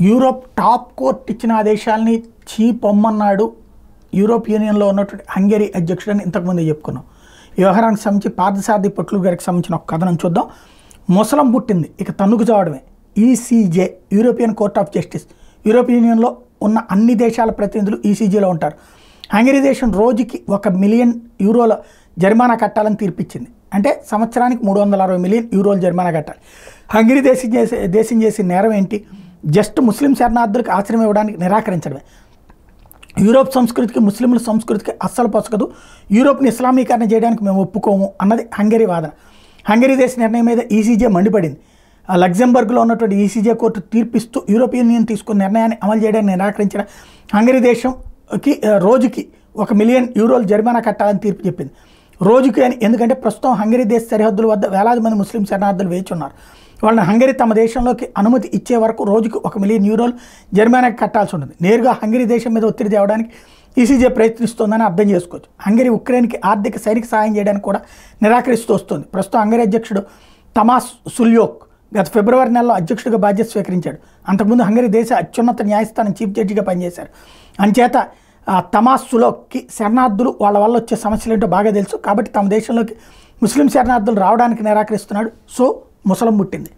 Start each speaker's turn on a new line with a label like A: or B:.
A: Europe top court ఇచ్చిన ఆదేశాలని పొమ్మన్నాడు Europe యూనియన్లో ఉన్నటువంటి హంగరీ అధ్యక్షుడని ఇంతకుముందే చెప్పుకున్నాం. ఈ వ్యవహారానికి సంబంధించి పార్థసారథి పొట్లూరు గారికి సంబంధించిన ఒక కథనం చూద్దాం. ముసలం పుట్టింది ఇక తన్నుకు చావడమే. ECJ European Court of Justice, Europe యూనియన్లో ఉన్న అన్ని దేశాల ప్రతినిధులు ఈసీజేలో ఉంటారు. హంగరీ దేశం రోజుకి 1 మిలియన్ యూరోల జరిమానా కట్టాలని తీర్పిచ్చింది. అంటే సంవత్సరానికి 360 మిలియన్ యూరోలు జరిమానా కట్టాలి. హంగరీ దేశం చేసిన నేరం ఏంటి? జస్ట్ ముస్లిం శరణార్థులకు ఆశ్రయం ఇవ్వడానికి నిరాకరించడమే. యూరోప్ సంస్కృతికి ముస్లింల సంస్కృతికి అస్సలు పొసగదు, యూరోప్ని ఇస్లామీకరణ చేయడానికి మేము ఒప్పుకోము అన్నది హంగరీ వాదన. హంగరీ దేశ నిర్ణయం మీద ఈసీజే మండిపడింది. లగ్జంబర్గ్లో ఉన్నటువంటి ఈసీజే కోర్టు తీర్పిస్తూ యూరోపియన్ యూనియన్ తీసుకున్న నిర్ణయాన్ని అమలు చేయడానికి నిరాకరించిన హంగరీ దేశంకి రోజుకి 1 మిలియన్ యూరోలు జరిమానా కట్టాలని తీర్పు చెప్పింది. రోజుకి అని ఎందుకంటే ప్రస్తుతం హంగరీ దేశ సరిహద్దుల వద్ద వేలాది మంది ముస్లిం శరణార్థులు వేచి ఉన్నారు. వాళ్ళని హంగరీ తమ దేశంలోకి అనుమతి ఇచ్చే వరకు రోజుకి 1 మిలియన్ యూరోలు జరిమానా కట్టాల్సి ఉంటుంది. నేరుగా హంగరీ దేశం మీద ఒత్తిడి తేవడానికి ఈసీజే ప్రయత్నిస్తోందని అర్థం చేసుకోవచ్చు. హంగరీ ఉక్రెయిన్కి ఆర్థిక సైనిక సహాయం చేయడానికి కూడా నిరాకరిస్తూ వస్తుంది. ప్రస్తుతం హంగరీ అధ్యక్షుడు తమాస్ సుల్యోక్ గత ఫిబ్రవరి నెలలో అధ్యక్షుడిగా బాధ్యత స్వీకరించాడు. అంతకుముందు హంగరీ దేశ అత్యున్నత న్యాయస్థానం చీఫ్ జడ్జిగా పనిచేశారు. అంచేత తమాస్ సులోక్కి శరణార్థులు వాళ్ళ వల్ల వచ్చే సమస్యలు ఏంటో బాగా తెలుసు. కాబట్టి తమ దేశంలోకి ముస్లిం శరణార్థులు రావడానికి నిరాకరిస్తున్నాడు. సో ముసలం పుట్టింది.